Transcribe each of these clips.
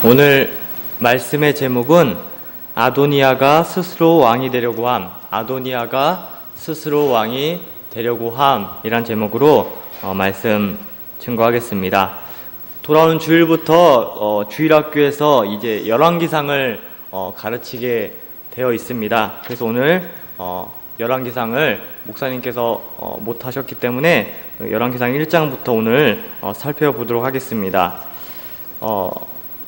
오늘 말씀의 제목은 아도니아가 스스로 왕이 되려고 함, 아도니아가 스스로 왕이 되려고 함이란 제목으로 말씀 증거하겠습니다. 돌아오는 주일부터 주일학교에서 이제 열왕기상을 가르치게 되어 있습니다. 그래서 오늘 열왕기상을 목사님께서 못하셨기 때문에 열왕기상 1장부터 오늘 살펴보도록 하겠습니다.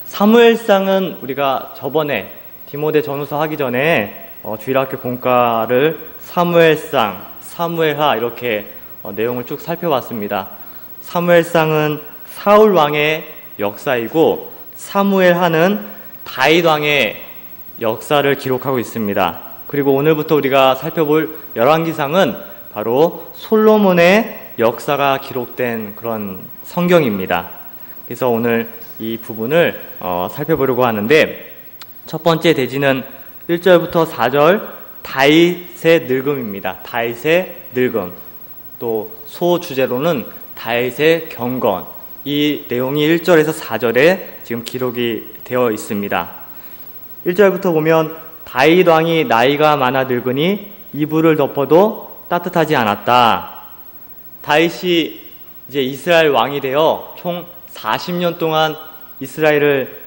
사무엘상은 우리가 저번에 디모데 전후서 하기 전에 주일학교 본과를 사무엘상, 사무엘하 이렇게 내용을 쭉 살펴봤습니다. 사무엘상은 사울 왕의 역사이고 사무엘하는 다윗 왕의 역사를 기록하고 있습니다. 그리고 오늘부터 우리가 살펴볼 열왕기상은 바로 솔로몬의 역사가 기록된 그런 성경입니다. 그래서 오늘 이 부분을 살펴보려고 하는데, 첫 번째 대지는 1절부터 4절 다윗의 늙음입니다. 다윗의 늙음. 또 소주제로는 다윗의 경건. 이 내용이 1절에서 4절에 지금 기록이 되어 있습니다. 1절부터 보면 다윗 왕이 나이가 많아 늙으니 이불을 덮어도 따뜻하지 않았다. 다윗이 이제 이스라엘 왕이 되어 총 40년 동안 이스라엘을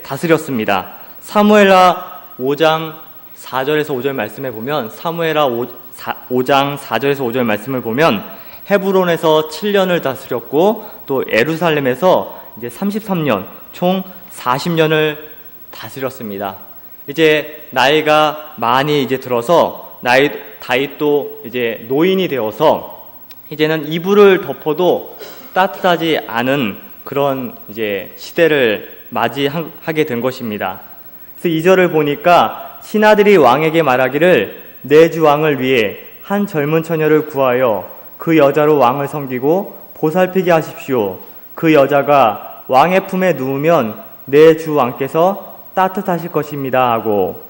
다스렸습니다. 사무엘하 5장 4절에서 5절 말씀에 보면, 사무엘하 5장 4절에서 5절 말씀을 보면 헤브론에서 7년을 다스렸고 또 예루살렘에서 이제 33년, 총 40년을 다스렸습니다. 이제 나이가 많이 이제 들어서 다윗도 이제 노인이 되어서 이제는 이불을 덮어도 따뜻하지 않은 그런 이제 시대를 맞이하게 된 것입니다. 그래서 2절을 보니까 신하들이 왕에게 말하기를 내 주 왕을 위해 한 젊은 처녀를 구하여 그 여자로 왕을 섬기고 보살피게 하십시오. 그 여자가 왕의 품에 누우면 내 주 왕께서 따뜻하실 것입니다 하고,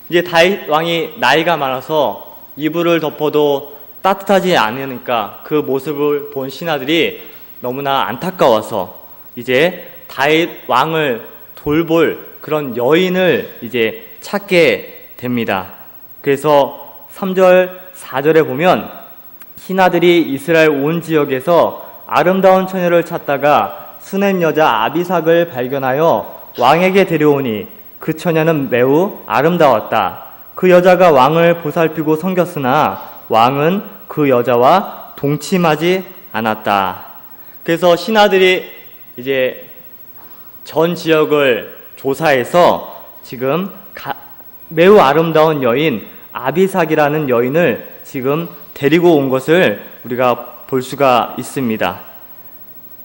이제 다윗 왕이 나이가 많아서 이불을 덮어도 따뜻하지 않으니까 그 모습을 본 신하들이 너무나 안타까워서 이제 다윗 왕을 돌볼 그런 여인을 이제 찾게 됩니다. 그래서 3절, 4절에 보면 신하들이 이스라엘 온 지역에서 아름다운 처녀를 찾다가 수넴 여자 아비삭을 발견하여 왕에게 데려오니 그 처녀는 매우 아름다웠다. 그 여자가 왕을 보살피고 섬겼으나 왕은 그 여자와 동침하지 않았다. 그래서 신하들이 이제 전 지역을 조사해서 지금 매우 아름다운 여인 아비삭이라는 여인을 지금 데리고 온 것을 우리가 볼 수가 있습니다.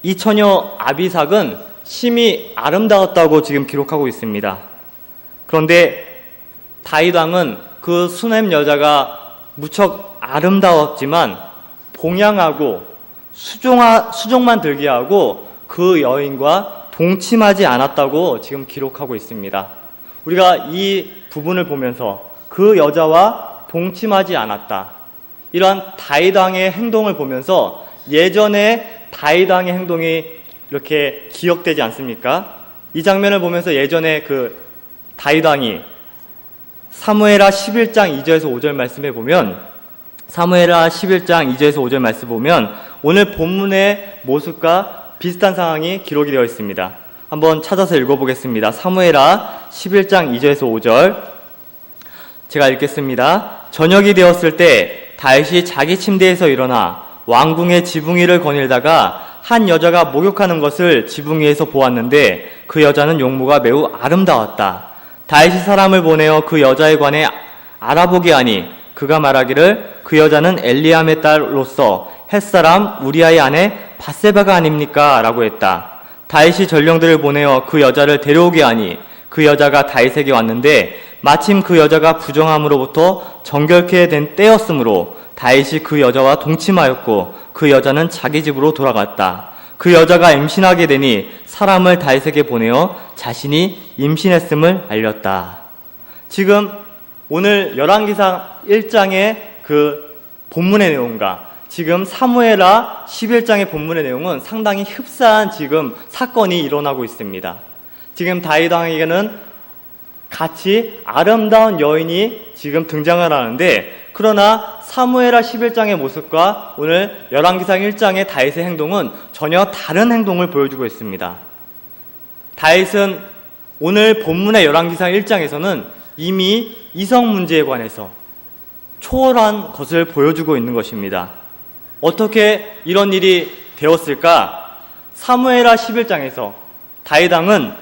이 처녀 아비삭은 심히 아름다웠다고 지금 기록하고 있습니다. 그런데 다윗 왕은 그 수넴 여자가 무척 아름다웠지만 봉양하고 수종만 들게 하고 그 여인과 동침하지 않았다고 지금 기록하고 있습니다. 우리가 이 부분을 보면서 그 여자와 동침하지 않았다, 이러한 다윗 왕의 행동을 보면서 예전에 다윗 왕의 행동이 이렇게 기억되지 않습니까? 이 장면을 보면서 예전에 그 다윗 왕이 사무엘하 11장 2절에서 5절 말씀에 보면, 사무엘하 11장 2절에서 5절 말씀 보면 오늘 본문의 모습과 비슷한 상황이 기록이 되어 있습니다. 한번 찾아서 읽어보겠습니다. 사무엘하 11장 2절에서 5절 제가 읽겠습니다. 저녁이 되었을 때 다윗이 자기 침대에서 일어나 왕궁의 지붕 위를 거닐다가 한 여자가 목욕하는 것을 지붕 위에서 보았는데 그 여자는 용모가 매우 아름다웠다. 다윗이 사람을 보내어 그 여자에 관해 알아보게 하니 그가 말하기를 그 여자는 엘리암의 딸로서 햇사람 우리아의 아내 밧세바가 아닙니까? 라고 했다. 다윗이 전령들을 보내어 그 여자를 데려오게 하니 그 여자가 다윗에게 왔는데 마침 그 여자가 부정함으로부터 정결케 된 때였으므로 다윗이 그 여자와 동침하였고 그 여자는 자기 집으로 돌아갔다. 그 여자가 임신하게 되니 사람을 다윗에게 보내어 자신이 임신했음을 알렸다. 지금 오늘 열왕기상 1장의 그 본문의 내용과 지금 사무엘하 11장의 본문의 내용은 상당히 흡사한 지금 사건이 일어나고 있습니다. 지금 다윗 왕에게는 같이 아름다운 여인이 지금 등장을 하는데, 그러나 사무엘하 11장의 모습과 오늘 열왕기상 1장의 다윗의 행동은 전혀 다른 행동을 보여주고 있습니다. 다윗은 오늘 본문의 열왕기상 1장에서는 이미 이성 문제에 관해서 초월한 것을 보여주고 있는 것입니다. 어떻게 이런 일이 되었을까? 사무엘하 11장에서 다윗 왕은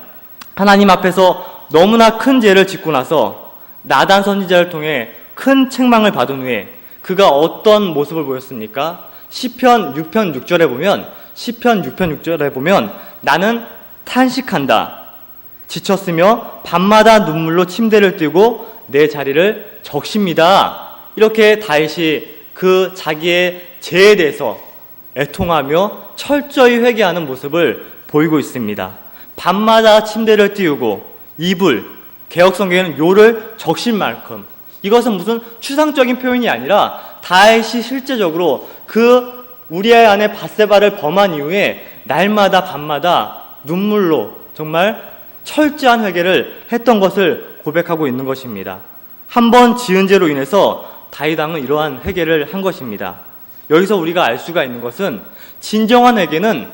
하나님 앞에서 너무나 큰 죄를 짓고 나서 나단 선지자를 통해 큰 책망을 받은 후에 그가 어떤 모습을 보였습니까? 시편 6편 6절에 보면 나는 탄식한다. 지쳤으며 밤마다 눈물로 침대를 띄고 내 자리를 적십니다. 이렇게 다윗이 그 자기의 죄에 대해서 애통하며 철저히 회개하는 모습을 보이고 있습니다. 밤마다 침대를 띄우고 이불, 개역성경에는 요를 적실 만큼, 이것은 무슨 추상적인 표현이 아니라 다윗이 실제적으로 그 우리아의 아내 밧세바를 범한 이후에 날마다 밤마다 눈물로 정말 철저한 회개를 했던 것을 고백하고 있는 것입니다. 한 번 지은 죄로 인해서 다윗 왕은 이러한 회개를 한 것입니다. 여기서 우리가 알 수가 있는 것은 진정한 회개는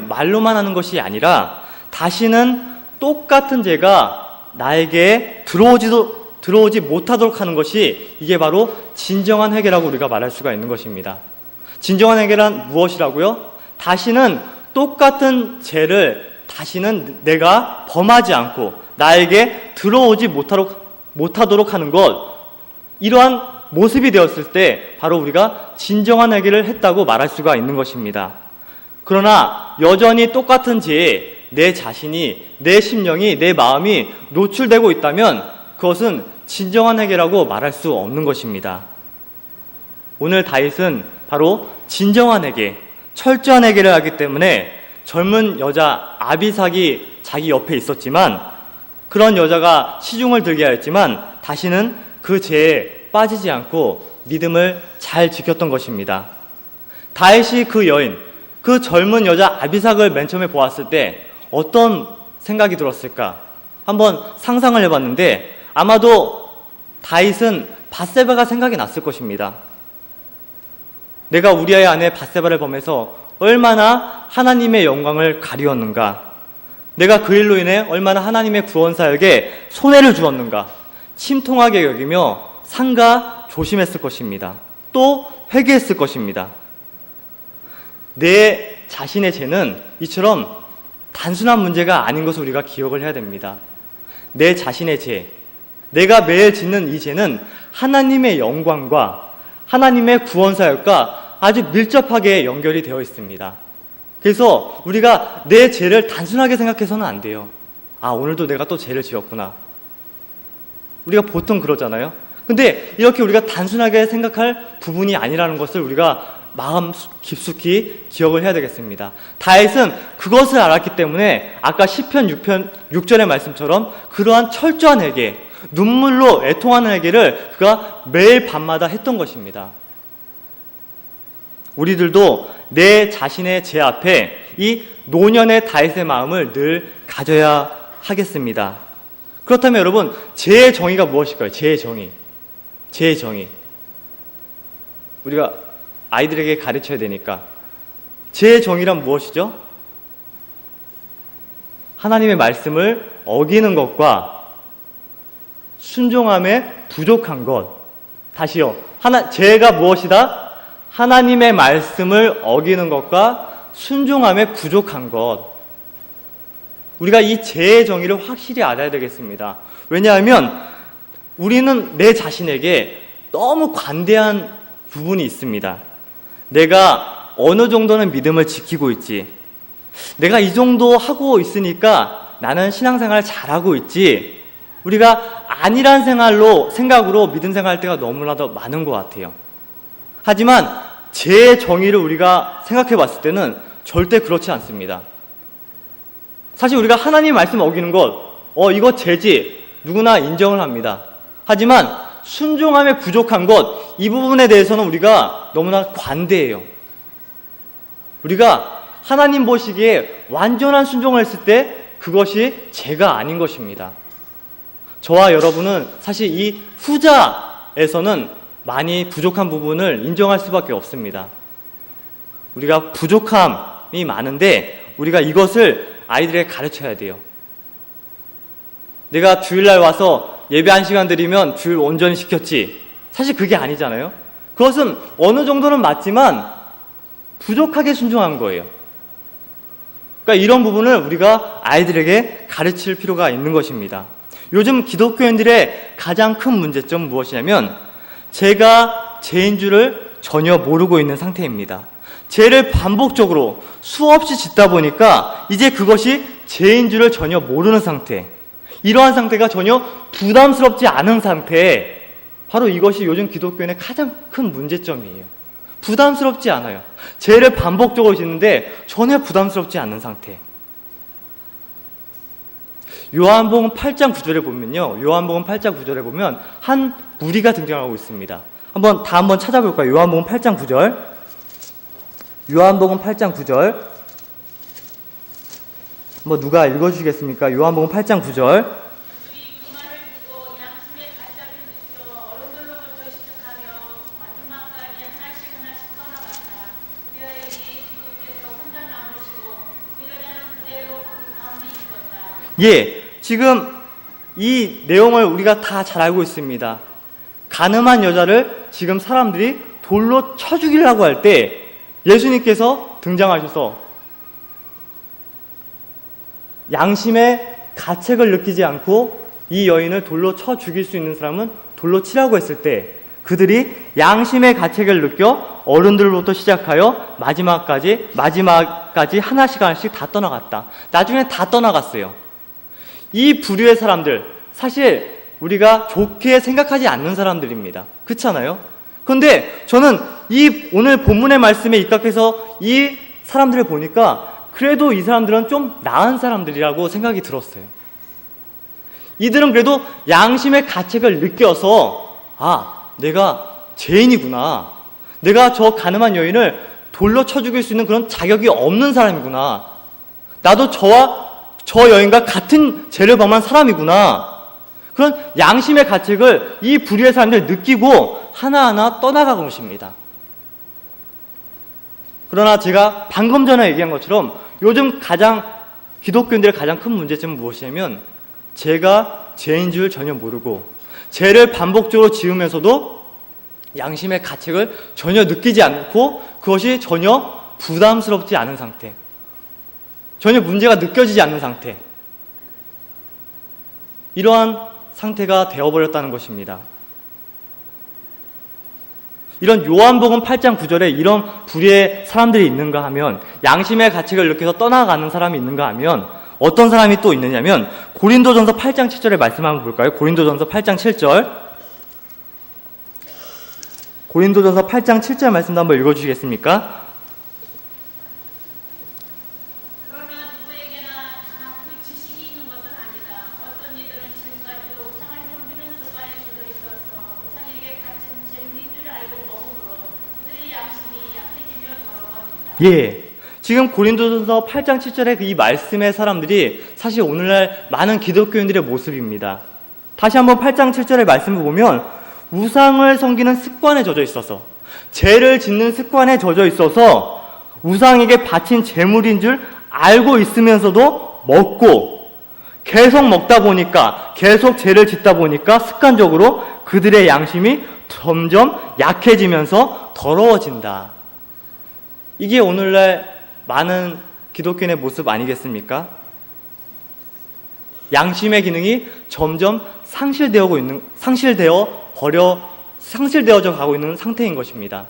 말로만 하는 것이 아니라 다시는 똑같은 죄가 나에게 들어오지 못하도록 하는 것이, 이게 바로 진정한 회개라고 우리가 말할 수가 있는 것입니다. 진정한 회개란 무엇이라고요? 다시는 똑같은 죄를 다시는 내가 범하지 않고 나에게 들어오지 못하도록 하는 것, 이러한 모습이 되었을 때 바로 우리가 진정한 회개를 했다고 말할 수가 있는 것입니다. 그러나 여전히 똑같은 죄에 내 자신이, 내 심령이, 내 마음이 노출되고 있다면 그것은 진정한 회개라고 말할 수 없는 것입니다. 오늘 다윗은 바로 진정한 회개, 철저한 회개를 하기 때문에 젊은 여자 아비삭이 자기 옆에 있었지만, 그런 여자가 시중을 들게 하였지만 다시는 그 죄에 빠지지 않고 믿음을 잘 지켰던 것입니다. 다윗이 그 여인, 그 젊은 여자 아비삭을 맨 처음에 보았을 때 어떤 생각이 들었을까? 한번 상상을 해봤는데 아마도 다윗은 밧세바가 생각이 났을 것입니다. 내가 우리아의 아내 밧세바를 범해서 얼마나 하나님의 영광을 가리웠는가, 내가 그 일로 인해 얼마나 하나님의 구원사역에 손해를 주었는가, 침통하게 여기며 삼가 조심했을 것입니다. 또 회개했을 것입니다. 내 자신의 죄는 이처럼 단순한 문제가 아닌 것을 우리가 기억을 해야 됩니다. 내 자신의 죄, 내가 매일 짓는 이 죄는 하나님의 영광과 하나님의 구원사역과 아주 밀접하게 연결이 되어 있습니다. 그래서 우리가 내 죄를 단순하게 생각해서는 안 돼요. 아, 오늘도 내가 또 죄를 지었구나. 우리가 보통 그러잖아요. 근데 이렇게 우리가 단순하게 생각할 부분이 아니라는 것을 우리가 마음 깊숙이 기억을 해야 되겠습니다. 다윗은 그것을 알았기 때문에 아까 시편 6절의 말씀처럼 그러한 철저한 회개, 눈물로 애통하는 회개를 그가 매일 밤마다 했던 것입니다. 우리들도 내 자신의 죄 앞에 이 노년의 다윗의 마음을 늘 가져야 하겠습니다. 그렇다면 여러분, 죄의 정의가 무엇일까요? 죄의 정의. 우리가 아이들에게 가르쳐야 되니까. 죄의 정의란 무엇이죠? 하나님의 말씀을 어기는 것과 순종함에 부족한 것. 다시요. 죄가 무엇이다? 하나님의 말씀을 어기는 것과 순종함에 부족한 것. 우리가 이 죄의 정의를 확실히 알아야 되겠습니다. 왜냐하면 우리는 내 자신에게 너무 관대한 부분이 있습니다. 내가 어느 정도는 믿음을 지키고 있지, 내가 이 정도 하고 있으니까 나는 신앙생활 잘하고 있지, 우리가 아니란 생각으로 믿음 생활할 때가 너무나도 많은 것 같아요. 하지만 죄의 정의를 우리가 생각해 봤을 때는 절대 그렇지 않습니다. 사실 우리가 하나님 말씀 어기는 것, 이거 죄지, 누구나 인정을 합니다. 하지만 순종함에 부족한 것, 이 부분에 대해서는 우리가 너무나 관대해요. 우리가 하나님 보시기에 완전한 순종을 했을 때 그것이 죄가 아닌 것입니다. 저와 여러분은 사실 이 후자에서는 많이 부족한 부분을 인정할 수밖에 없습니다. 우리가 부족함이 많은데 우리가 이것을 아이들에게 가르쳐야 돼요. 내가 주일날 와서 예배 1시간 드리면 주일 온전히 지켰지. 사실 그게 아니잖아요. 그것은 어느 정도는 맞지만 부족하게 순종한 거예요. 그러니까 이런 부분을 우리가 아이들에게 가르칠 필요가 있는 것입니다. 요즘 기독교인들의 가장 큰 문제점은 무엇이냐면 제가 죄인 줄을 전혀 모르고 있는 상태입니다. 죄를 반복적으로 수없이 짓다 보니까 이제 그것이 죄인 줄을 전혀 모르는 상태, 이러한 상태가 전혀 부담스럽지 않은 상태, 바로 이것이 요즘 기독교인의 가장 큰 문제점이에요. 부담스럽지 않아요. 죄를 반복적으로 짓는데 전혀 부담스럽지 않은 상태. 요한복음 8장 9절에 보면요. 요한복음 8장 9절에 보면 한 무리가 등장하고 있습니다. 한번 찾아볼까요? 요한복음 8장 9절. 요한복음 8장 9절. 누가 읽어주시겠습니까? 요한복음 8장 9절. 예, 지금 이 내용을 우리가 다 잘 알고 있습니다. 간음한 여자를 지금 사람들이 돌로 쳐 죽이려고 할 때 예수님께서 등장하셔서 양심의 가책을 느끼지 않고 이 여인을 돌로 쳐 죽일 수 있는 사람은 돌로 치라고 했을 때 그들이 양심의 가책을 느껴 어른들로부터 시작하여 마지막까지 하나씩 다 떠나갔다. 나중에 다 떠나갔어요. 이 부류의 사람들, 사실 우리가 좋게 생각하지 않는 사람들입니다. 그렇잖아요? 그런데 저는 이 오늘 본문의 말씀에 입각해서 이 사람들을 보니까 그래도 이 사람들은 좀 나은 사람들이라고 생각이 들었어요. 이들은 그래도 양심의 가책을 느껴서 내가 죄인이구나. 내가 저 가늠한 여인을 돌로 쳐 죽일 수 있는 그런 자격이 없는 사람이구나. 나도 저 여인과 같은 죄를 범한 사람이구나. 그런 양심의 가책을 이 부류의 사람들이 느끼고 하나하나 떠나가고 있습니다. 그러나 제가 방금 전에 얘기한 것처럼 요즘 기독교인들의 가장 큰 문제점은 무엇이냐면 제가 죄인 줄 전혀 모르고 죄를 반복적으로 지으면서도 양심의 가책을 전혀 느끼지 않고 그것이 전혀 부담스럽지 않은 상태, 전혀 문제가 느껴지지 않는 상태, 이러한 상태가 되어버렸다는 것입니다. 이런 요한복음 8장 9절에 이런 부류의 사람들이 있는가 하면, 양심의 가책을 느껴서 떠나가는 사람이 있는가 하면 어떤 사람이 또 있느냐면 고린도전서 8장 7절의 말씀 한번 볼까요? 고린도전서 8장 7절. 고린도전서 8장 7절 말씀도 한번 읽어주시겠습니까? 예, 지금 고린도전서 8장 7절의 이 말씀의 사람들이 사실 오늘날 많은 기독교인들의 모습입니다. 다시 한번 8장 7절의 말씀을 보면 우상을 섬기는 습관에 젖어 있어서, 죄를 짓는 습관에 젖어 있어서 우상에게 바친 제물인 줄 알고 있으면서도 먹고, 계속 먹다 보니까, 계속 죄를 짓다 보니까 습관적으로 그들의 양심이 점점 약해지면서 더러워진다. 이게 오늘날 많은 기독교인의 모습 아니겠습니까? 양심의 기능이 점점 상실되어져 가고 있는 상태인 것입니다.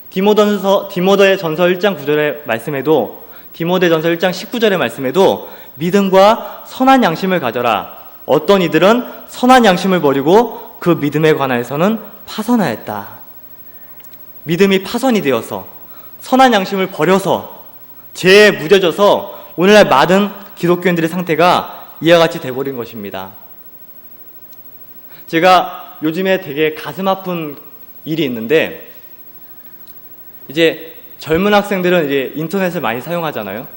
디모데전서 1장 9절의 말씀에도, 디모데전서 1장 19절의 말씀에도 믿음과 선한 양심을 가져라. 어떤 이들은 선한 양심을 버리고 그 믿음에 관하여서는 파선하였다. 믿음이 파선이 되어서 선한 양심을 버려서 죄에 무뎌져서 오늘날 많은 기독교인들의 상태가 이와 같이 돼버린 것입니다. 제가 요즘에 되게 가슴 아픈 일이 있는데, 이제 젊은 학생들은 이제 인터넷을 많이 사용하잖아요.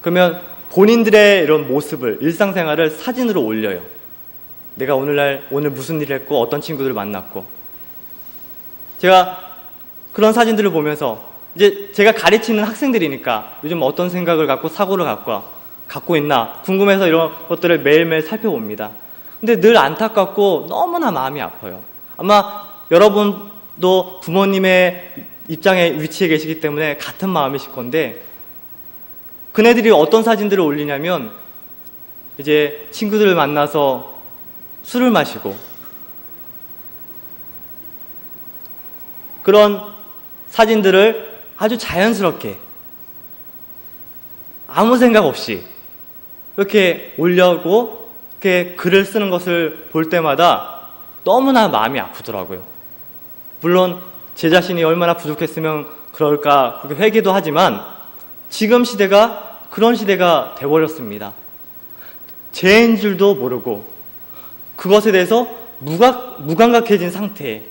그러면 본인들의 이런 모습을, 일상생활을 사진으로 올려요. 내가 오늘 무슨 일을 했고 어떤 친구들을 만났고. 제가 그런 사진들을 보면서 이제 제가 가르치는 학생들이니까 요즘 어떤 생각을 갖고 사고를 갖고 있나 궁금해서 이런 것들을 매일매일 살펴봅니다. 근데 늘 안타깝고 너무나 마음이 아파요. 아마 여러분도 부모님의 입장에 위치해 계시기 때문에 같은 마음이실 건데, 그네들이 어떤 사진들을 올리냐면 이제 친구들을 만나서 술을 마시고, 그런 사진들을 아주 자연스럽게 아무 생각 없이 이렇게 올려고 이렇게 글을 쓰는 것을 볼 때마다 너무나 마음이 아프더라고요. 물론 제 자신이 얼마나 부족했으면 그럴까 그렇게 회개도 하지만 지금 시대가 그런 시대가 돼버렸습니다. 죄인 줄도 모르고 그것에 대해서 무감각해진 상태에,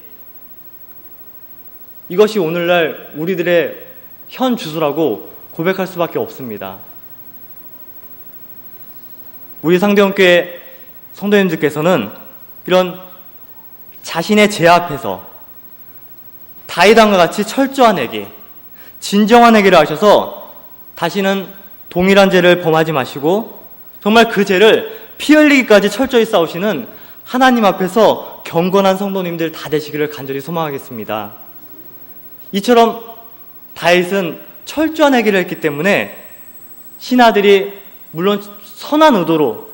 이것이 오늘날 우리들의 현 주소라고 고백할 수밖에 없습니다. 우리 상대원교회 성도님들께서는 이런 자신의 죄 앞에서 다윗왕과 같이 철저한 회개, 진정한 회개를 하셔서 다시는 동일한 죄를 범하지 마시고 정말 그 죄를 피 흘리기까지 철저히 싸우시는 하나님 앞에서 경건한 성도님들 다 되시기를 간절히 소망하겠습니다. 이처럼 다윗은 철저한 회개를 했기 때문에 신하들이 물론 선한 의도로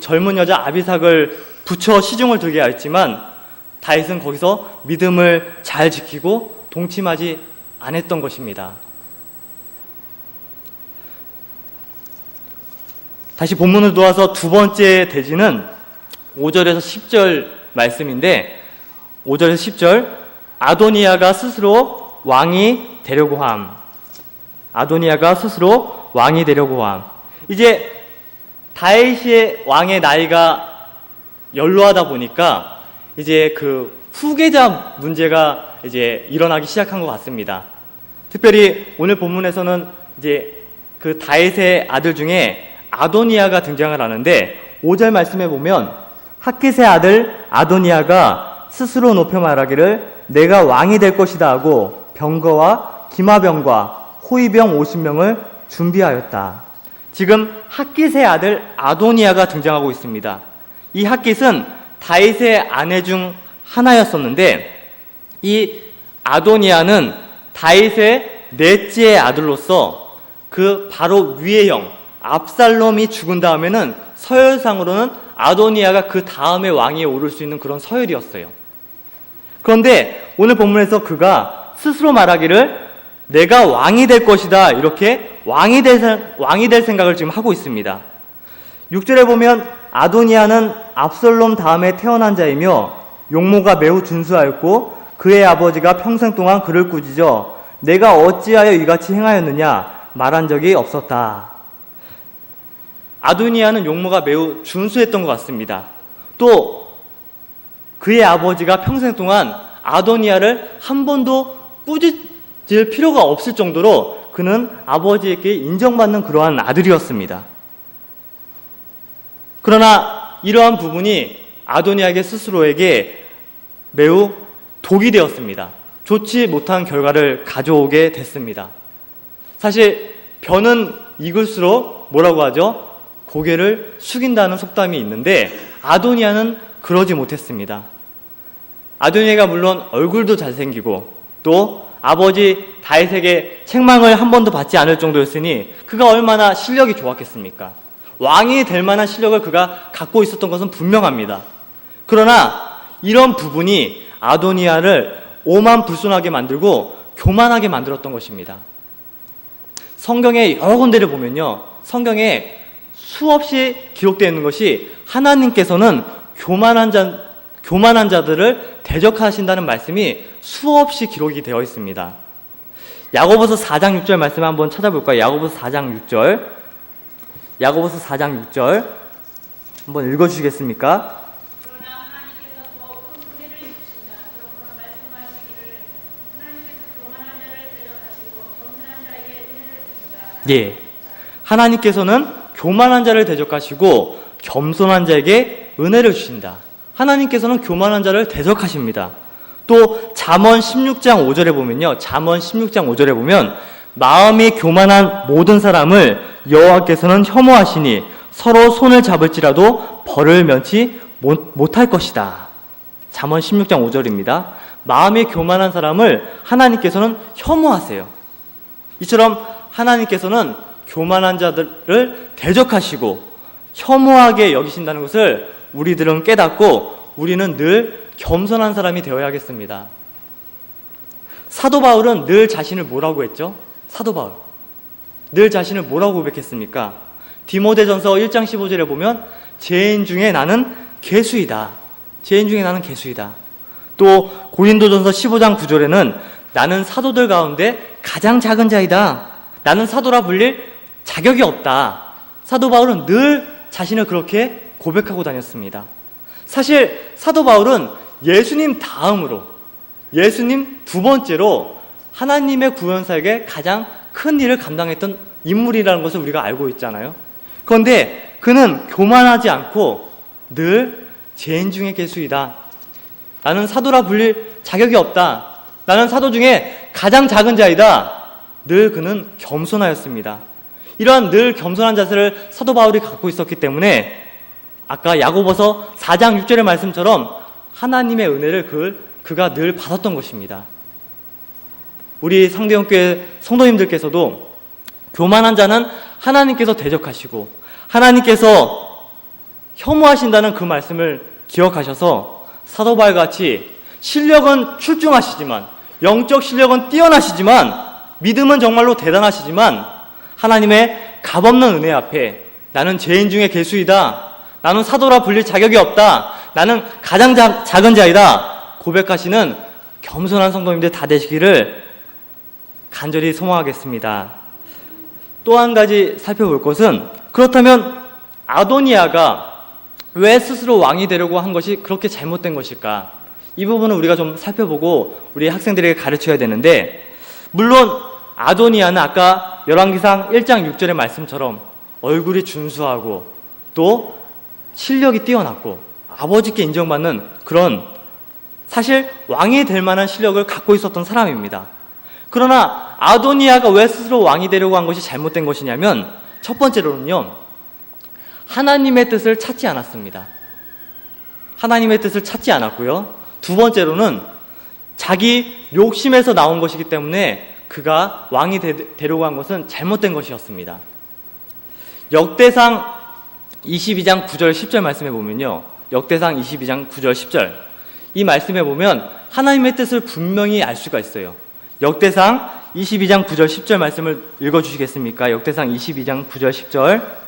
젊은 여자 아비삭을 붙여 시중을 들게 하였지만 다윗은 거기서 믿음을 잘 지키고 동침하지 않았던 것입니다. 다시 본문을 도와서 두 번째 대지는 5절에서 10절 말씀인데, 5절에서 10절, 아도니아가 스스로 왕이 되려고 함. 아도니아가 스스로 왕이 되려고 함. 이제 다윗의 왕의 나이가 연로하다 보니까 이제 그 후계자 문제가 이제 일어나기 시작한 것 같습니다. 특별히 오늘 본문에서는 이제 그 다윗의 아들 중에 아도니아가 등장을 하는데, 5절 말씀에 보면 핫깃의 아들 아도니아가 스스로 높여 말하기를 내가 왕이 될 것이다 하고 병거와 기마병과 호위병 50명을 준비하였다. 지금 핫깃의 아들 아도니아가 등장하고 있습니다. 이 핫깃은 다윗의 아내 중 하나였었는데, 이 아도니아는 다윗의 넷째 아들로서 그 바로 위의 형 압살롬이 죽은 다음에는 서열상으로는 아도니아가 그 다음에 왕위에 오를 수 있는 그런 서열이었어요. 그런데 오늘 본문에서 그가 스스로 말하기를 내가 왕이 될 것이다, 이렇게 왕이 될 생각을 지금 하고 있습니다. 6절에 보면 아도니아는 압살롬 다음에 태어난 자이며 용모가 매우 준수하였고 그의 아버지가 평생 동안 그를 꾸짖어 내가 어찌하여 이같이 행하였느냐 말한 적이 없었다. 아도니아는 용모가 매우 준수했던 것 같습니다. 또 그의 아버지가 평생 동안 아도니아를 한 번도 꾸짖을 필요가 없을 정도로 그는 아버지에게 인정받는 그러한 아들이었습니다. 그러나 이러한 부분이 아도니아에게 스스로에게 매우 독이 되었습니다. 좋지 못한 결과를 가져오게 됐습니다. 사실 벼는 익을수록 뭐라고 하죠? 고개를 숙인다는 속담이 있는데 아도니아는 그러지 못했습니다. 아도니아가 물론 얼굴도 잘생기고 또 아버지 다윗에게 책망을 한 번도 받지 않을 정도였으니 그가 얼마나 실력이 좋았겠습니까? 왕이 될 만한 실력을 그가 갖고 있었던 것은 분명합니다. 그러나 이런 부분이 아도니아를 오만불손하게 만들고 교만하게 만들었던 것입니다. 성경의 여러 군데를 보면요, 성경에 수없이 기록되어 있는 것이 하나님께서는 교만한 자들을 대적하신다는 말씀이 수없이 기록이 되어 있습니다. 야고보서 4장 6절 말씀 한번 찾아볼까요? 야고보서 4장 6절. 야고보서 4장 6절 한번 읽어주시겠습니까? 그러나 하나님께서 예. 하나님께서는 교만한 자를 대적하시고 겸손한 자에게 은혜를 주신다. 하나님께서는 교만한 자를 대적하십니다. 또 잠언 16장 5절에 보면요. 잠언 16장 5절에 보면 마음이 교만한 모든 사람을 여호와께서는 혐오하시니 서로 손을 잡을지라도 벌을 면치 못할 것이다. 잠언 16장 5절입니다. 마음이 교만한 사람을 하나님께서는 혐오하세요. 이처럼 하나님께서는 교만한 자들을 대적하시고 혐오하게 여기신다는 것을 우리들은 깨닫고 우리는 늘 겸손한 사람이 되어야겠습니다. 사도 바울은 늘 자신을 뭐라고 했죠? 사도 바울. 늘 자신을 뭐라고 고백했습니까? 디모데전서 1장 15절에 보면 죄인 중에 나는 괴수이다. 죄인 중에 나는 괴수이다. 또 고린도전서 15장 9절에는 나는 사도들 가운데 가장 작은 자이다. 나는 사도라 불릴 자격이 없다. 사도 바울은 늘 자신을 그렇게 고백하고 다녔습니다. 사실 사도 바울은 예수님 다음으로, 예수님 두 번째로 하나님의 구원사역에 가장 큰 일을 감당했던 인물이라는 것을 우리가 알고 있잖아요. 그런데 그는 교만하지 않고 늘 죄인 중에 괴수이다. 나는 사도라 불릴 자격이 없다. 나는 사도 중에 가장 작은 자이다. 늘 그는 겸손하였습니다. 이러한 늘 겸손한 자세를 사도 바울이 갖고 있었기 때문에 아까 야고보서 4장 6절의 말씀처럼 하나님의 은혜를 그가 늘 받았던 것입니다. 우리 상대형교회 성도님들께서도 교만한 자는 하나님께서 대적하시고 하나님께서 혐오하신다는 그 말씀을 기억하셔서 사도 바울같이 실력은 출중하시지만, 영적 실력은 뛰어나시지만, 믿음은 정말로 대단하시지만 하나님의 값없는 은혜 앞에 나는 죄인 중에 괴수이다. 나는 사도라 불릴 자격이 없다. 나는 가장 작은 자이다. 고백하시는 겸손한 성도님들 다 되시기를 간절히 소망하겠습니다. 또 한 가지 살펴볼 것은, 그렇다면 아도니아가 왜 스스로 왕이 되려고 한 것이 그렇게 잘못된 것일까? 이 부분은 우리가 좀 살펴보고 우리 학생들에게 가르쳐야 되는데, 물론 아도니아는 아까 열왕기상 1장 6절의 말씀처럼 얼굴이 준수하고 또 실력이 뛰어났고 아버지께 인정받는 그런, 사실 왕이 될 만한 실력을 갖고 있었던 사람입니다. 그러나 아도니아가 왜 스스로 왕이 되려고 한 것이 잘못된 것이냐면, 첫 번째로는요, 하나님의 뜻을 찾지 않았습니다. 하나님의 뜻을 찾지 않았고요. 두 번째로는 자기 욕심에서 나온 것이기 때문에 그가 왕이 되려고 한 것은 잘못된 것이었습니다. 역대상 22장 9절 10절 말씀에 보면요, 역대상 22장 9절 10절 이 말씀에 보면 하나님의 뜻을 분명히 알 수가 있어요. 역대상 22장 9절 10절 말씀을 읽어주시겠습니까? 역대상 22장 9절 10절.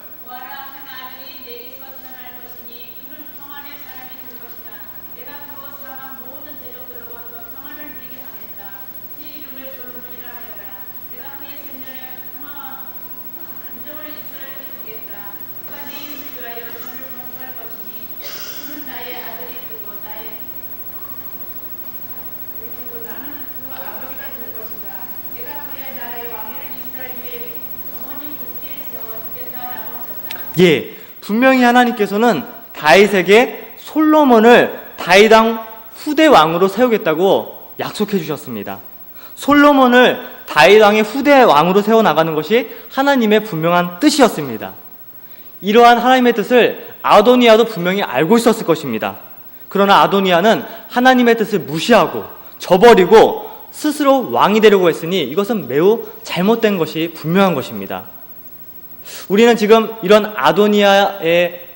예, 분명히 하나님께서는 다윗에게 솔로몬을 다윗 왕 후대 왕으로 세우겠다고 약속해 주셨습니다. 솔로몬을 다윗 왕의 후대 왕으로 세워나가는 것이 하나님의 분명한 뜻이었습니다. 이러한 하나님의 뜻을 아도니아도 분명히 알고 있었을 것입니다. 그러나 아도니아는 하나님의 뜻을 무시하고 저버리고 스스로 왕이 되려고 했으니 이것은 매우 잘못된 것이 분명한 것입니다. 우리는 지금 이런 아도니아의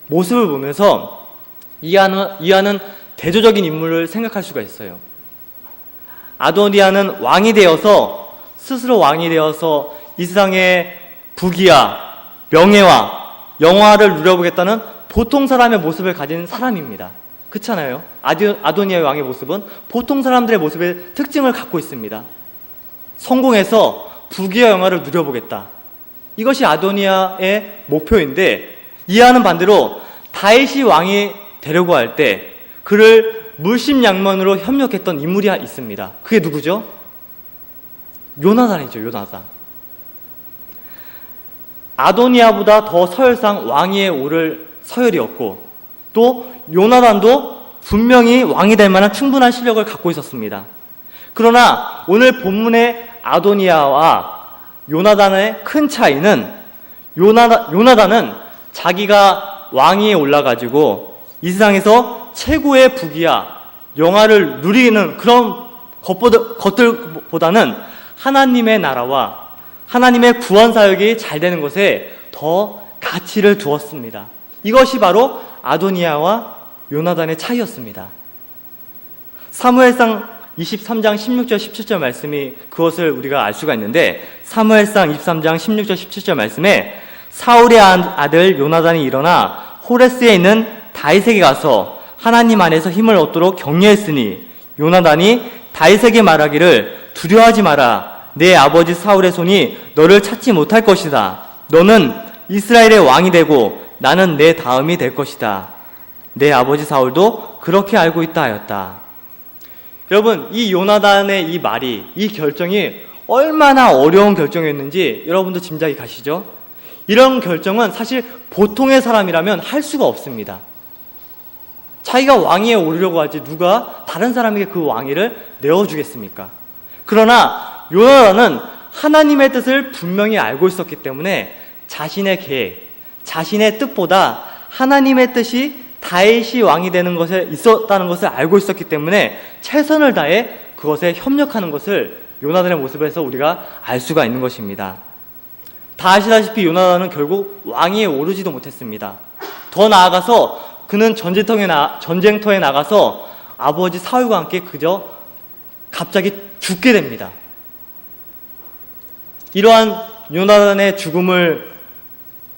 모습을 보면서 이하는 대조적인 인물을 생각할 수가 있어요. 아도니아는 왕이 되어서, 스스로 왕이 되어서 이 세상의 부귀와 명예와 영화를 누려보겠다는 보통 사람의 모습을 가진 사람입니다. 그렇잖아요. 아도니아의 왕의 모습은 보통 사람들의 모습의 특징을 갖고 있습니다. 성공해서 부귀와 영화를 누려보겠다. 이것이 아도니아의 목표인데, 이하는 반대로 다윗이 왕이 되려고 할 때 그를 물심양면으로 협력했던 인물이 있습니다. 그게 누구죠? 요나단이죠. 요나단. 아도니아보다 더 서열상 왕위에 오를 서열이었고, 또 요나단도 분명히 왕이 될 만한 충분한 실력을 갖고 있었습니다. 그러나 오늘 본문의 아도니아와 요나단의 큰 차이는, 요나단은 자기가 왕위에 올라가지고 이 세상에서 최고의 부귀야 영화를 누리는 그런 것들보다는 하나님의 나라와 하나님의 구원 사역이 잘 되는 것에 더 가치를 두었습니다. 이것이 바로 아도니아와 요나단의 차이였습니다. 사무엘상 23장 16절 17절 말씀이 그것을 우리가 알 수가 있는데, 사무엘상 23장 16절 17절 말씀에 사울의 아들 요나단이 일어나 호레스에 있는 다윗에게 가서 하나님 안에서 힘을 얻도록 격려했으니 요나단이 다윗에게 말하기를 두려워하지 마라. 내 아버지 사울의 손이 너를 찾지 못할 것이다. 너는 이스라엘의 왕이 되고 나는 내 다음이 될 것이다. 내 아버지 사울도 그렇게 알고 있다 하였다. 여러분, 이 요나단의 이 말이, 이 결정이 얼마나 어려운 결정이었는지 여러분도 짐작이 가시죠? 이런 결정은 사실 보통의 사람이라면 할 수가 없습니다. 자기가 왕위에 오르려고 하지 누가 다른 사람에게 그 왕위를 내어주겠습니까? 그러나 요나단은 하나님의 뜻을 분명히 알고 있었기 때문에 자신의 계획, 자신의 뜻보다 하나님의 뜻이 다윗이 왕이 되는 것에 있었다는 것을 알고 있었기 때문에 최선을 다해 그것에 협력하는 것을 요나단의 모습에서 우리가 알 수가 있는 것입니다. 다 아시다시피 요나단은 결국 왕위에 오르지도 못했습니다. 더 나아가서 그는 전쟁터에 나가서 아버지 사울과 함께 그저 갑자기 죽게 됩니다. 이러한 요나단의 죽음을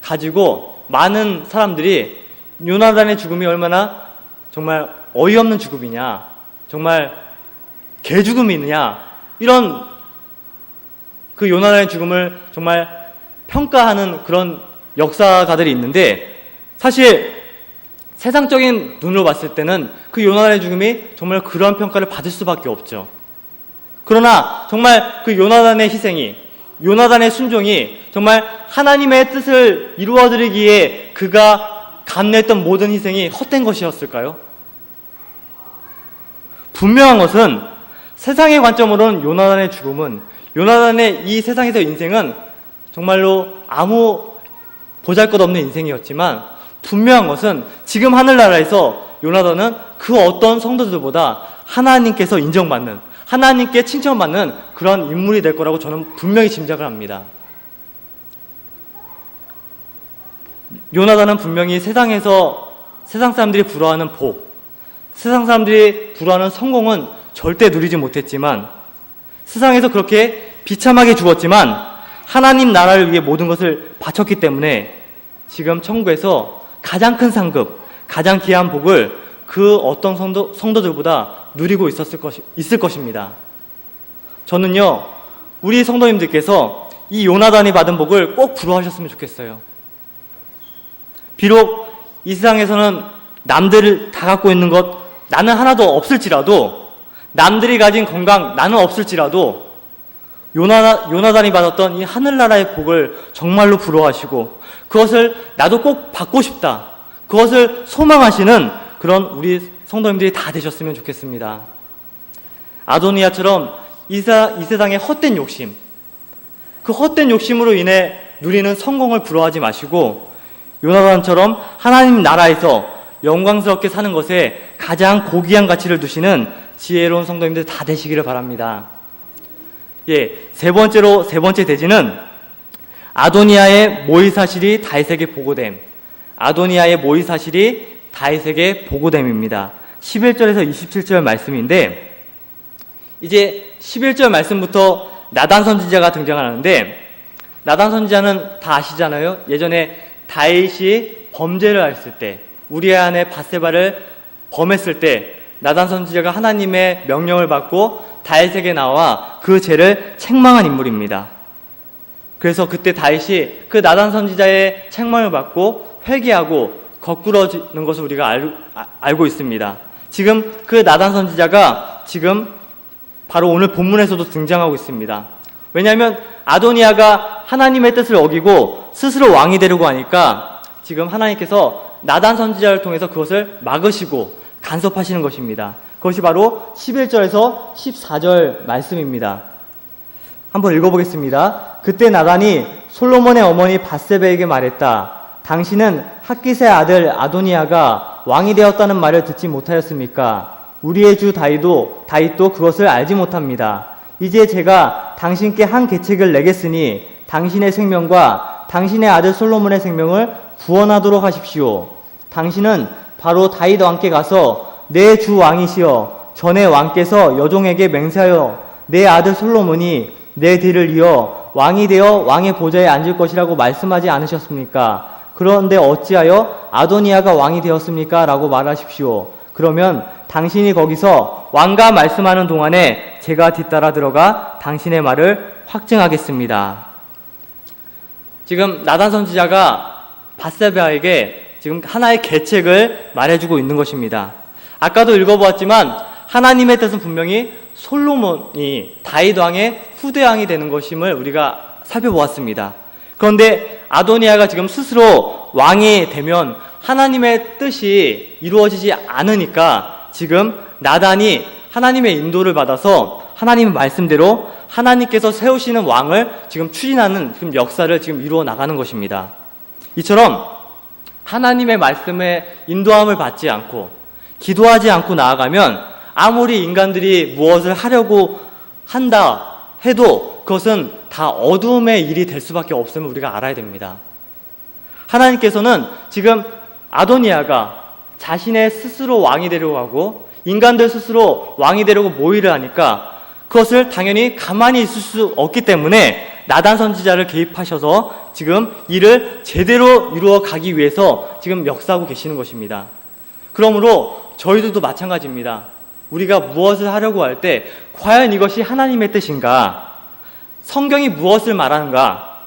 가지고 많은 사람들이 요나단의 죽음이 얼마나 정말 어이없는 죽음이냐, 정말 개죽음이냐, 이런 그 요나단의 죽음을 정말 평가하는 그런 역사가들이 있는데, 사실 세상적인 눈으로 봤을 때는 그 요나단의 죽음이 정말 그런 평가를 받을 수밖에 없죠. 그러나 정말 그 요나단의 희생이, 요나단의 순종이 정말 하나님의 뜻을 이루어드리기에 그가 감내했던 모든 희생이 헛된 것이었을까요? 분명한 것은 세상의 관점으로는 요나단의 죽음은, 요나단의 이 세상에서 인생은 정말로 아무 보잘것없는 인생이었지만, 분명한 것은 지금 하늘나라에서 요나단은 그 어떤 성도들보다 하나님께서 인정받는, 하나님께 칭찬받는 그런 인물이 될 거라고 저는 분명히 짐작을 합니다. 요나단은 분명히 세상에서 세상 사람들이 부러워하는 복, 세상 사람들이 부러워하는 성공은 절대 누리지 못했지만, 세상에서 그렇게 비참하게 죽었지만 하나님 나라를 위해 모든 것을 바쳤기 때문에 지금 천국에서 가장 큰 상급, 가장 귀한 복을 그 어떤 성도들보다 누리고 있을 것입니다. 저는요, 우리 성도님들께서 이 요나단이 받은 복을 꼭 부러워하셨으면 좋겠어요. 비록 이 세상에서는 남들을 다 갖고 있는 것 나는 하나도 없을지라도, 남들이 가진 건강 나는 없을지라도 요나단이 받았던 이 하늘나라의 복을 정말로 부러워하시고 그것을 나도 꼭 받고 싶다, 그것을 소망하시는 그런 우리 성도님들이 다 되셨으면 좋겠습니다. 아도니아처럼 이 세상의 헛된 욕심, 그 헛된 욕심으로 인해 누리는 성공을 부러워하지 마시고 요나단처럼 하나님 나라에서 영광스럽게 사는 것에 가장 고귀한 가치를 두시는 지혜로운 성도님들 다 되시기를 바랍니다. 세 번째 대지는 아도니아의 모의 사실이 다윗에게 보고됨. 아도니아의 모의 사실이 다윗에게 보고됨입니다. 11절에서 27절 말씀인데, 이제 11절 말씀부터 나단 선지자가 등장하는데, 나단 선지자는 다 아시잖아요. 예전에 다윗이 범죄를 했을 때, 우리아 안에 밧세바를 범했을 때 나단 선지자가 하나님의 명령을 받고 다윗에게 나와 그 죄를 책망한 인물입니다. 그래서 그때 다윗이 그 나단 선지자의 책망을 받고 회개하고 거꾸러지는 것을 우리가 알고 있습니다. 지금 그 나단 선지자가 지금 바로 오늘 본문에서도 등장하고 있습니다. 왜냐하면 아도니아가 하나님의 뜻을 어기고 스스로 왕이 되려고 하니까 지금 하나님께서 나단 선지자를 통해서 그것을 막으시고 간섭하시는 것입니다. 그것이 바로 11절에서 14절 말씀입니다. 한번 읽어보겠습니다. 그때 나단이 솔로몬의 어머니 밧세바에게 말했다. 당신은 핫깃의 아들 아도니아가 왕이 되었다는 말을 듣지 못하였습니까? 우리의 주 다윗도 그것을 알지 못합니다. 이제 제가 당신께 한 계책을 내겠으니 당신의 생명과 당신의 아들 솔로몬의 생명을 구원하도록 하십시오. 당신은 바로 다윗 왕께 가서 내 주 왕이시여 전에 왕께서 여종에게 맹세하여 내 아들 솔로몬이 내 뒤를 이어 왕이 되어 왕의 보좌에 앉을 것이라고 말씀하지 않으셨습니까? 그런데 어찌하여 아도니아가 왕이 되었습니까? 라고 말하십시오. 그러면 당신이 거기서 왕과 말씀하는 동안에 제가 뒤따라 들어가 당신의 말을 확증하겠습니다. 지금 나단 선지자가 밧세바에게 지금 하나의 계책을 말해주고 있는 것입니다. 아까도 읽어보았지만 하나님의 뜻은 분명히 솔로몬이 다윗 왕의 후대 왕이 되는 것임을 우리가 살펴보았습니다. 그런데 아도니아가 지금 스스로 왕이 되면 하나님의 뜻이 이루어지지 않으니까 지금 나단이 하나님의 인도를 받아서 하나님의 말씀대로 하나님께서 세우시는 왕을 지금 추진하는 지금 역사를 지금 이루어 나가는 것입니다. 이처럼 하나님의 말씀에 인도함을 받지 않고 기도하지 않고 나아가면 아무리 인간들이 무엇을 하려고 한다 해도 그것은 다 어둠의 일이 될 수밖에 없음을 우리가 알아야 됩니다. 하나님께서는 지금 아도니아가 자신의 스스로 왕이 되려고 하고 인간들 스스로 왕이 되려고 모의를 하니까 그것을 당연히 가만히 있을 수 없기 때문에 나단 선지자를 개입하셔서 지금 이를 제대로 이루어 가기 위해서 지금 역사하고 계시는 것입니다. 그러므로 저희들도 마찬가지입니다. 우리가 무엇을 하려고 할 때 과연 이것이 하나님의 뜻인가? 성경이 무엇을 말하는가?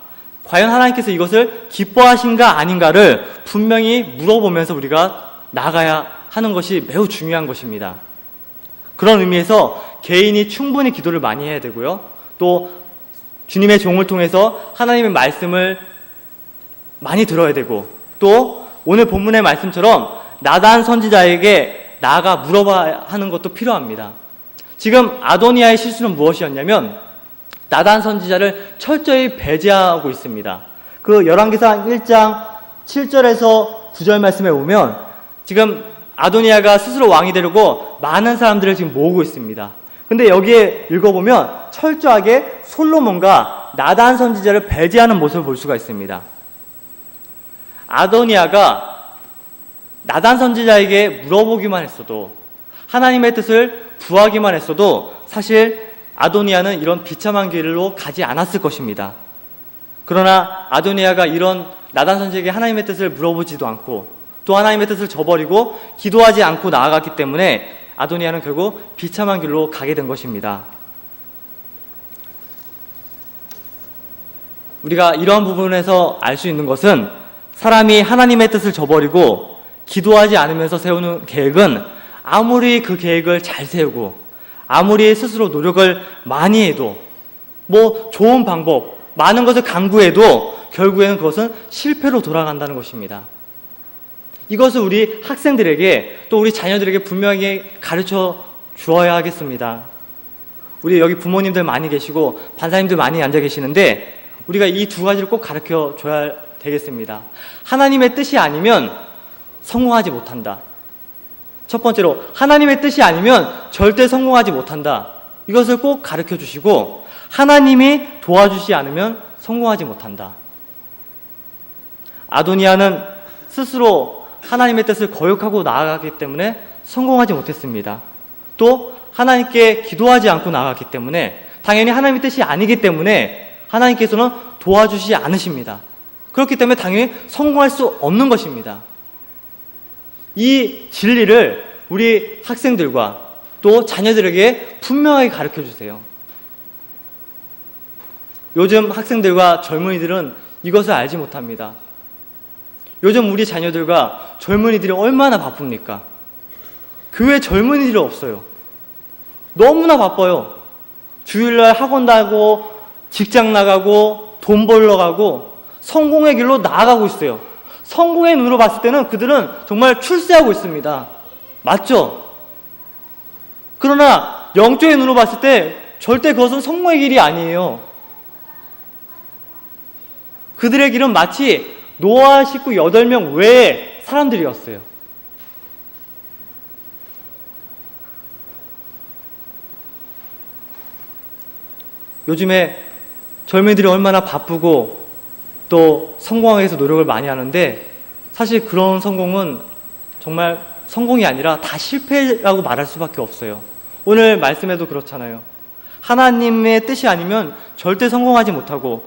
과연 하나님께서 이것을 기뻐하신가 아닌가를 분명히 물어보면서 우리가 나가야 하는 것이 매우 중요한 것입니다. 그런 의미에서 개인이 충분히 기도를 많이 해야 되고요. 또 주님의 종을 통해서 하나님의 말씀을 많이 들어야 되고 또 오늘 본문의 말씀처럼 나단 선지자에게 나아가 물어봐야 하는 것도 필요합니다. 지금 아도니아의 실수는 무엇이었냐면 나단 선지자를 철저히 배제하고 있습니다. 그 열왕기상 1장 7절에서 9절 말씀에 보면 지금 아도니아가 스스로 왕이 되려고 많은 사람들을 지금 모으고 있습니다. 근데 여기에 읽어보면 철저하게 솔로몬과 나단 선지자를 배제하는 모습을 볼 수가 있습니다. 아도니아가 나단 선지자에게 물어보기만 했어도 하나님의 뜻을 구하기만 했어도 사실 아도니아는 이런 비참한 길로 가지 않았을 것입니다. 그러나 아도니아가 이런 나단 선지자에게 하나님의 뜻을 물어보지도 않고 또 하나님의 뜻을 저버리고 기도하지 않고 나아갔기 때문에 아도니아는 결국 비참한 길로 가게 된 것입니다. 우리가 이러한 부분에서 알 수 있는 것은 사람이 하나님의 뜻을 저버리고 기도하지 않으면서 세우는 계획은 아무리 그 계획을 잘 세우고 아무리 스스로 노력을 많이 해도 뭐 좋은 방법, 많은 것을 강구해도 결국에는 그것은 실패로 돌아간다는 것입니다. 이것을 우리 학생들에게 또 우리 자녀들에게 분명히 가르쳐 주어야 하겠습니다. 우리 여기 부모님들 많이 계시고 반사님들 많이 앉아 계시는데 우리가 이 두 가지를 꼭 가르쳐 줘야 되겠습니다. 하나님의 뜻이 아니면 성공하지 못한다. 첫 번째로 하나님의 뜻이 아니면 절대 성공하지 못한다. 이것을 꼭 가르쳐 주시고 하나님이 도와주지 않으면 성공하지 못한다. 아도니아는 스스로 하나님의 뜻을 거역하고 나아가기 때문에 성공하지 못했습니다. 또 하나님께 기도하지 않고 나아갔기 때문에 당연히 하나님의 뜻이 아니기 때문에 하나님께서는 도와주시지 않으십니다. 그렇기 때문에 당연히 성공할 수 없는 것입니다. 이 진리를 우리 학생들과 또 자녀들에게 분명하게 가르쳐 주세요. 요즘 학생들과 젊은이들은 이것을 알지 못합니다. 요즘 우리 자녀들과 젊은이들이 얼마나 바쁩니까? 교회 젊은이들이 없어요. 너무나 바빠요. 주일날 학원 가고 직장 나가고 돈 벌러 가고 성공의 길로 나아가고 있어요. 성공의 눈으로 봤을 때는 그들은 정말 출세하고 있습니다. 맞죠? 그러나 영적인 눈으로 봤을 때 절대 그것은 성공의 길이 아니에요. 그들의 길은 마치 노아 식구 8명 외의 사람들이었어요. 요즘에 젊은이들이 얼마나 바쁘고 또 성공하기 위해서 노력을 많이 하는데, 사실 그런 성공은 정말 성공이 아니라 다 실패라고 말할 수밖에 없어요. 오늘 말씀에도 그렇잖아요. 하나님의 뜻이 아니면 절대 성공하지 못하고,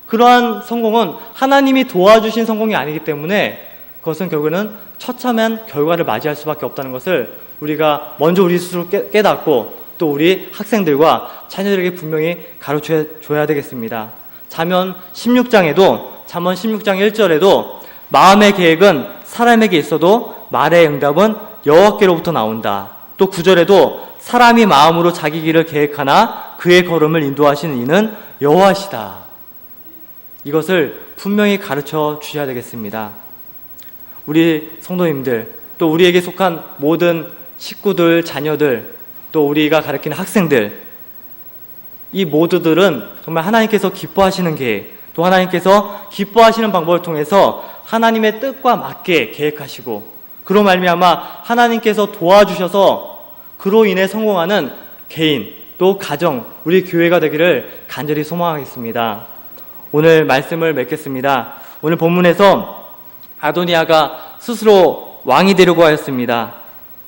그러한 성공은 하나님이 도와주신 성공이 아니기 때문에 그것은 결국에는 처참한 결과를 맞이할 수밖에 없다는 것을 우리가 먼저 우리 스스로 깨닫고 또 우리 학생들과 자녀들에게 분명히 가르쳐줘야 되겠습니다. 잠언 16장 1절에도 마음의 계획은 사람에게 있어도 말의 응답은 여호와께로부터 나온다. 또 9절에도 사람이 마음으로 자기 길을 계획하나 그의 걸음을 인도하시는 이는 여호와시다. 이것을 분명히 가르쳐 주셔야 되겠습니다. 우리 성도님들, 또 우리에게 속한 모든 식구들, 자녀들, 또 우리가 가르치는 학생들, 이 모두들은 정말 하나님께서 기뻐하시는 계획, 또 하나님께서 기뻐하시는 방법을 통해서 하나님의 뜻과 맞게 계획하시고, 그로 말미암아 하나님께서 도와주셔서 그로 인해 성공하는 개인, 또 가정, 우리 교회가 되기를 간절히 소망하겠습니다. 오늘 말씀을 맺겠습니다. 오늘 본문에서 아도니아가 스스로 왕이 되려고 하였습니다.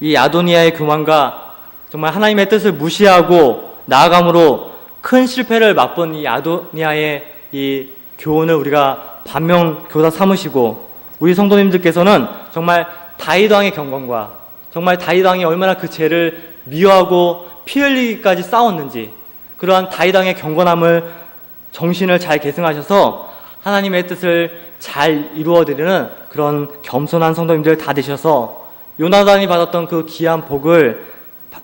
이 아도니아의 교만과 정말 하나님의 뜻을 무시하고 나아감으로 큰 실패를 맛본 이 아도니아의 이 교훈을 우리가 반면교사 삼으시고, 우리 성도님들께서는 정말 다윗 왕의 경건과 정말 다윗 왕이 얼마나 그 죄를 미워하고 피 흘리기까지 싸웠는지, 그러한 다윗 왕의 경건함을 정신을 잘 계승하셔서 하나님의 뜻을 잘 이루어드리는 그런 겸손한 성도님들 다 되셔서 요나단이 받았던 그 귀한 복을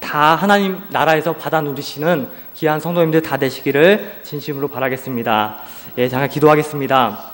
다 하나님 나라에서 받아 누리시는 귀한 성도님들 다 되시기를 진심으로 바라겠습니다. 예, 잠깐 기도하겠습니다.